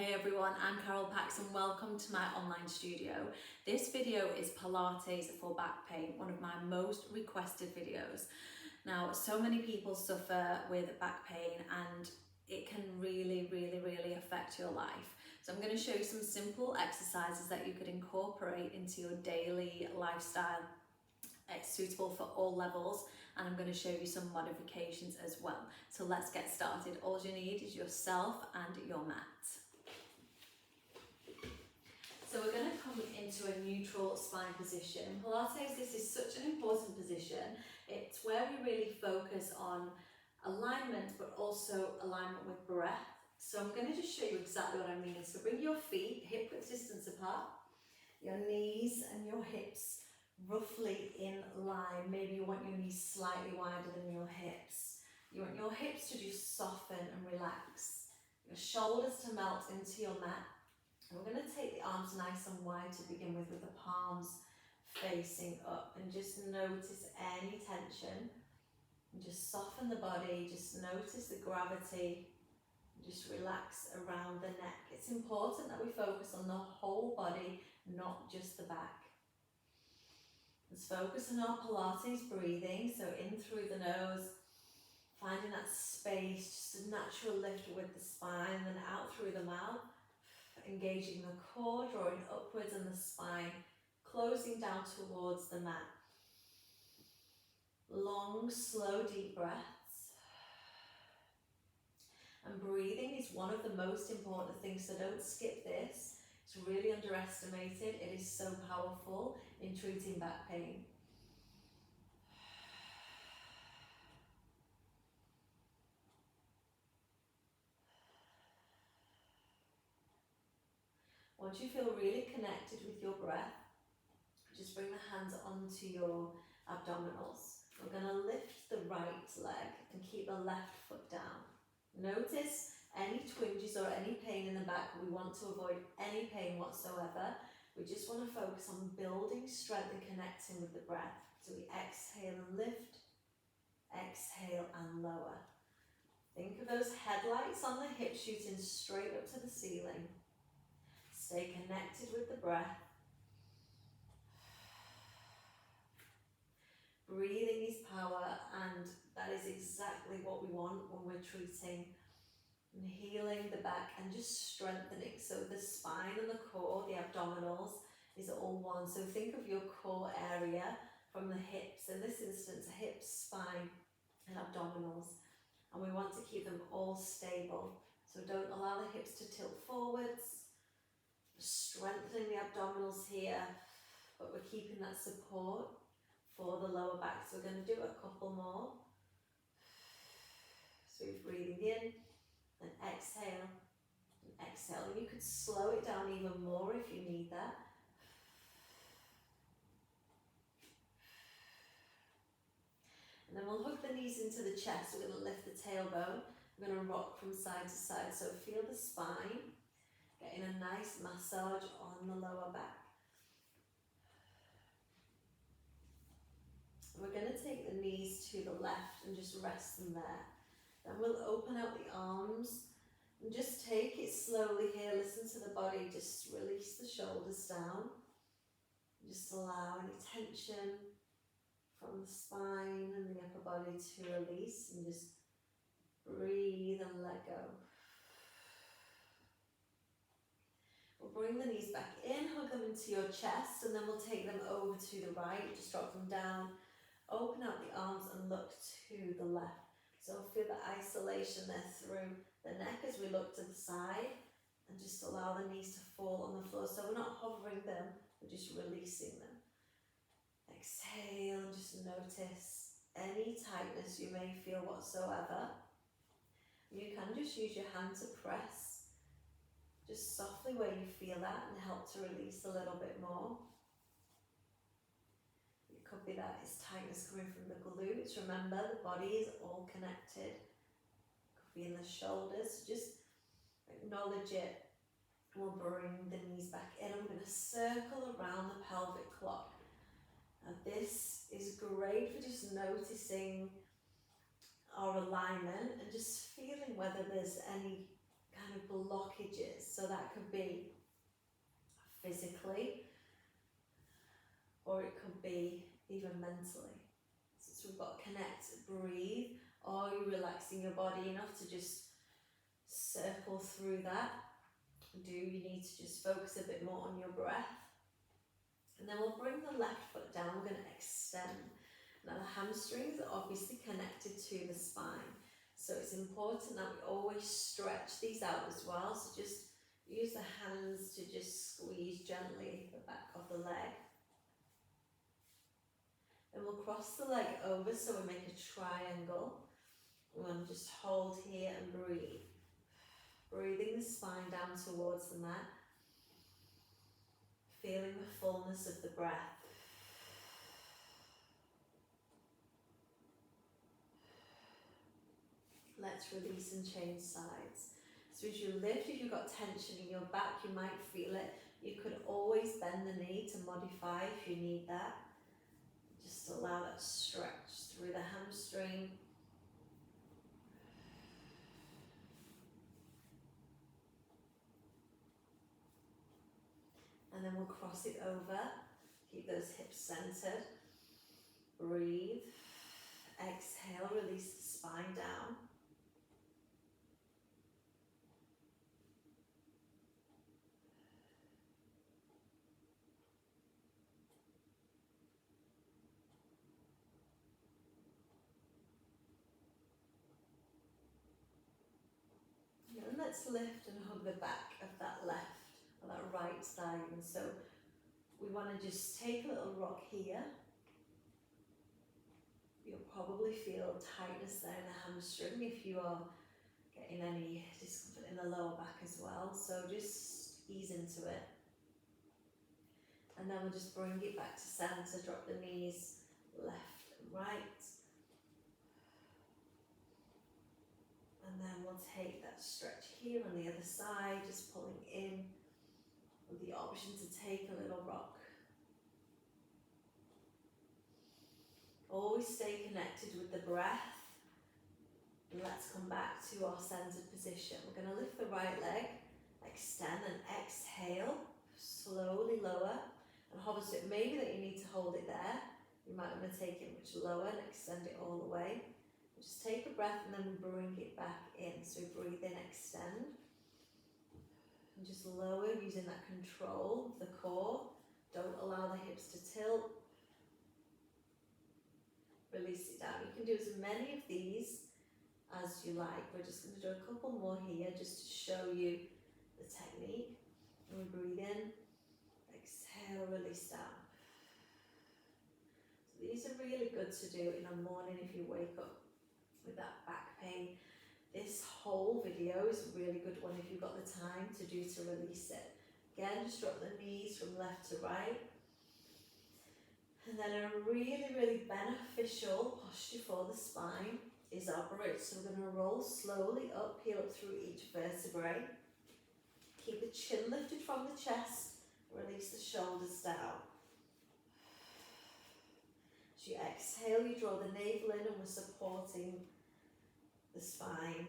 Hey everyone, I'm Carol Pax and welcome to my online studio. This video is Pilates for back pain, one of my most requested videos. Now, so many people suffer with back pain and it can really affect your life. So I'm going to show you some simple exercises that you could incorporate into your daily lifestyle. It's suitable for all levels, and I'm going to show you some modifications as well. So let's get started. All you need is yourself and your mat. So we're going to come into a neutral spine position. Pilates, this is such an important position. It's where we really focus on alignment, but also alignment with breath. So I'm going to just show you exactly what I mean. So bring your feet hip width distance apart, your knees and your hips roughly in line. Maybe you want your knees slightly wider than your hips. You want your hips to just soften and relax. Your shoulders to melt into your mat. And we're going to take the arms nice and wide to begin with the palms facing up. And just notice any tension. And just soften the body. Just notice the gravity. Just relax around the neck. It's important that we focus on the whole body, not just the back. Let's focus on our Pilates breathing, so in through the nose, finding that space, just a natural lift with the spine, and then out through the mouth, engaging the core, drawing upwards and the spine, closing down towards the mat. Long, slow, deep breaths. And breathing is one of the most important things, so don't skip this. It's really underestimated. It is so powerful in treating back pain. Once you feel really connected with your breath, just bring the hands onto your abdominals. We're going to lift the right leg and keep the left foot down. Notice any twinges or any pain in the back. We want to avoid any pain whatsoever. We just want to focus on building strength and connecting with the breath. So we exhale and lift, exhale and lower. Think of those headlights on the hips shooting straight up to the ceiling. Stay connected with the breath. Breathing is power, and that is exactly what we want when we're treating and healing the back and just strengthening. So the spine and the core, the abdominals, is all one. So think of your core area from the hips, in this instance hips, spine and abdominals, and we want to keep them all stable. So don't allow the hips to tilt forwards, strengthening the abdominals here, but we're keeping that support for the lower back. So we're going to do a couple more. So we're breathing in and exhale and exhale. And you could slow it down even more if you need that. And then we'll hook the knees into the chest. We're going to lift the tailbone. We're going to rock from side to side. So feel the spine, getting a nice massage on the lower back. We're going to take the knees to the left and just rest them there. Then we'll open out the arms and just take it slowly here. Listen to the body. Just release the shoulders down. Just allow any tension from the spine and the upper body to release, and just breathe and let go. We'll bring the knees back in, hug them into your chest, and then we'll take them over to the right. Just drop them down. Open out the arms and look to the left. So feel the isolation there through the neck as we look to the side, and just allow the knees to fall on the floor. So we're not hovering them, we're just releasing them. Exhale and just notice any tightness you may feel whatsoever. You can just use your hand to press just softly where you feel that and help to release a little bit more. Could be that it's tightness coming from the glutes. Remember, the body is all connected. Could be in the shoulders. Just acknowledge it. We'll bring the knees back in. I'm going to circle around the pelvic clock. Now this is great for just noticing our alignment and just feeling whether there's any kind of blockages. So that could be physically, or it could be even mentally. So we've got connect, breathe. Are you relaxing your body enough to just circle through that? Do you need to just focus a bit more on your breath? And then we'll bring the left foot down, we're going to extend. Now the hamstrings are obviously connected to the spine, so it's important that we always stretch these out as well. So just use the hands to just squeeze gently the back of the leg. Then we'll cross the leg over, so we make a triangle. We want to just hold here and breathe. Breathing the spine down towards the mat. Feeling the fullness of the breath. Let's release and change sides. So as you lift, if you've got tension in your back, you might feel it. You could always bend the knee to modify if you need that. Just allow that stretch through the hamstring. And then we'll cross it over. Keep those hips centered. Breathe. Exhale, release the spine down. And let's lift and hug the back of that left or that right thigh. And so we want to just take a little rock here. You'll probably feel tightness there in the hamstring if you are getting any discomfort in the lower back as well. So just ease into it. And then we'll just bring it back to center, drop the knees left and right. And then we'll take that stretch here on the other side, just pulling in with the option to take a little rock. Always stay connected with the breath. And let's come back to our centered position. We're going to lift the right leg, extend and exhale, slowly lower and hover. So it may be that you need to hold it there. You might want to take it much lower and extend it all the way. Just take a breath and then bring it back in. So breathe in, extend. And just lower using that control of the core. Don't allow the hips to tilt. Release it down. You can do as many of these as you like. We're just going to do a couple more here just to show you the technique. And we breathe in, exhale, release down. So these are really good to do in the morning if you wake up with that back pain. This whole video is a really good one if you've got the time to do to release it. Again, just drop the knees from left to right. And then a really, really beneficial posture for the spine is our bridge. So we're going to roll slowly up, heel up through each vertebrae. Keep the chin lifted from the chest. Release the shoulders down. As you exhale, you draw the navel in and we're supporting the spine.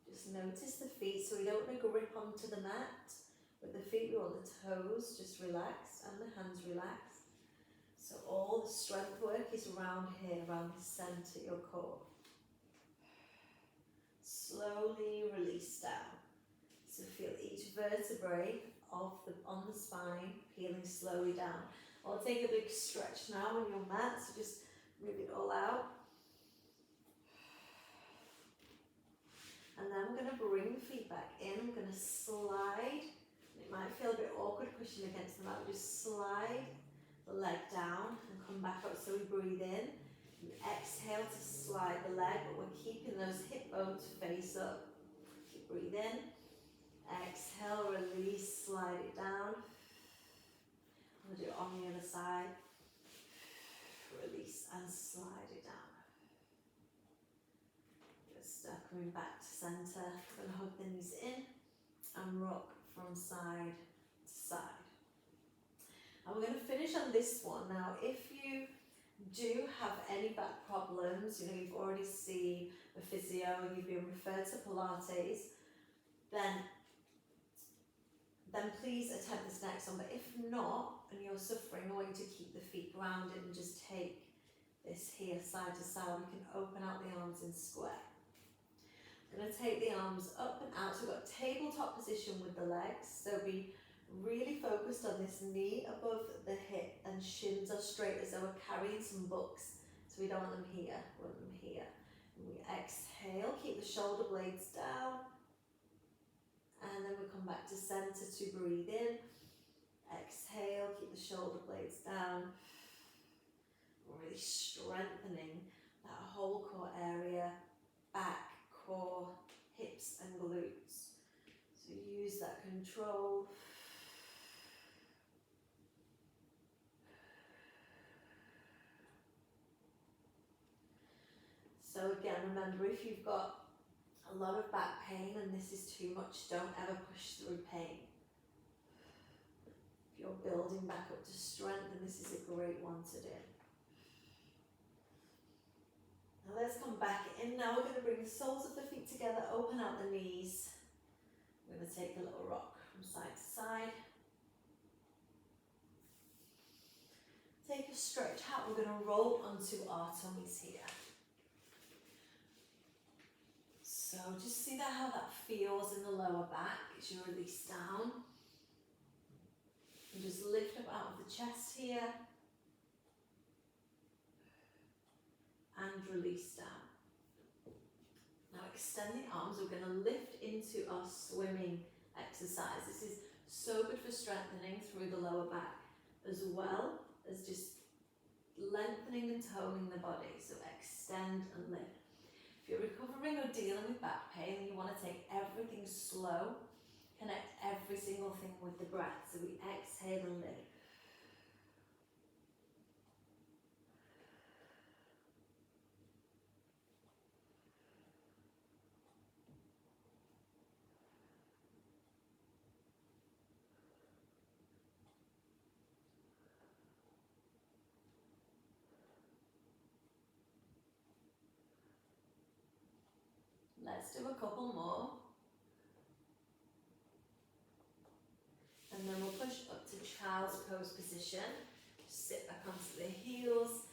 Just notice the feet, so we don't want to grip onto the mat. With the feet, we want the toes just relaxed and the hands relaxed. So all the strength work is around here, around the centre, your core. Slowly release down. So feel each vertebrae on the spine peeling slowly down. I'll take a big stretch now on your mat, so just move it all out. And then we're going to bring the feet back in. We're going to slide. It might feel a bit awkward pushing against the mat. Just slide the leg down and come back up. So we breathe in and exhale to slide the leg, but we're keeping those hip bones face up. Keep breathe in. Exhale, release, slide it down. We'll do it on the other side. Release and slide it down. Good stuff. Coming back to center. Going to hug the knees in and rock from side to side. And we're going to finish on this one. Now, if you do have any back problems, you know, you've already seen a physio and you've been referred to Pilates, then please attempt this next one. But if not, and you're suffering, I want you to keep the feet grounded and just take this here side to side. We can open out the arms in square. I'm going to take the arms up and out. So we've got tabletop position with the legs. So be really focused on this knee above the hip and shins are straight as though we're carrying some books. So we don't want them here, we want them here. And we exhale, keep the shoulder blades down. And then we come back to center to breathe in. Exhale, keep the shoulder blades down. We're really strengthening that whole core area, back, core, hips and glutes. So use that control. So again, remember, if you've got a lot of back pain and this is too much, don't ever push through pain. If you're building back up to strength, then this is a great one to do. Now let's come back in. Now we're going to bring the soles of the feet together, open out the knees. We're going to take a little rock from side to side. Take a stretch out. We're going to roll onto our tummies here. So just see that, how that feels in the lower back as you release down. And just lift up out of the chest here. And release down. Now extend the arms. We're going to lift into our swimming exercise. This is so good for strengthening through the lower back, as well as just lengthening and toning the body. So extend and lift. If you're recovering or dealing with back pain and you want to take everything slow, connect every single thing with the breath. So we exhale and lift. Let's do a couple more. And then we'll push up to child's pose position. Sit back onto the heels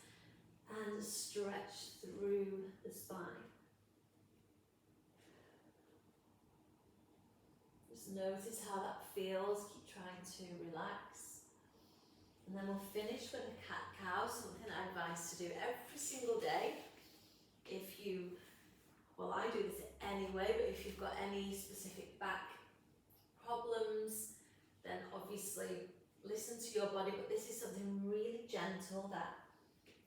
and stretch through the spine. Just notice how that feels. Keep trying to relax. And then we'll finish with a cat-cow, something I advise to do every single day. If you, well, I do this anyway, but if you've got any specific back problems, then obviously listen to your body, but this is something really gentle that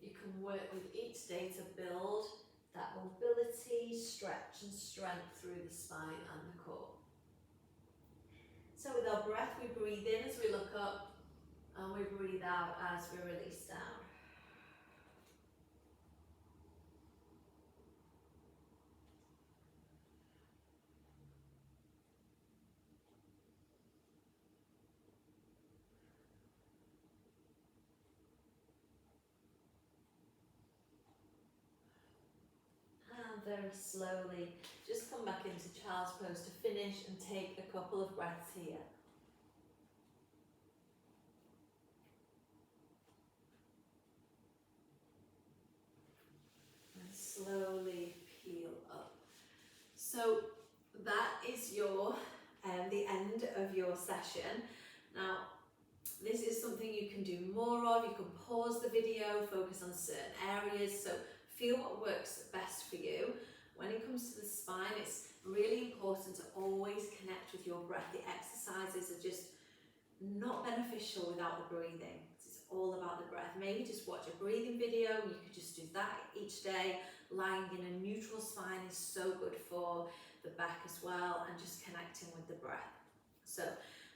you can work with each day to build that mobility, stretch and strength through the spine and the core. So with our breath, we breathe in as we look up and we breathe out as we release down. Very slowly, just come back into child's pose to finish and take a couple of breaths here. And slowly peel up. So that is your the end of your session. Now, this is something you can do more of. You can pause the video, focus on certain areas. So feel what works best for you. When it comes to the spine, it's really important to always connect with your breath. The exercises are just not beneficial without the breathing. It's all about the breath. Maybe just watch a breathing video. You could just do that each day. Lying in a neutral spine is so good for the back as well, and just connecting with the breath. So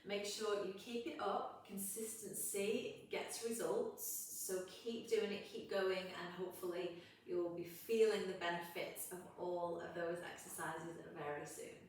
make sure you keep it up. Consistency gets results. So keep doing it, keep going, and hopefully you'll be feeling the benefits of all of those exercises very soon.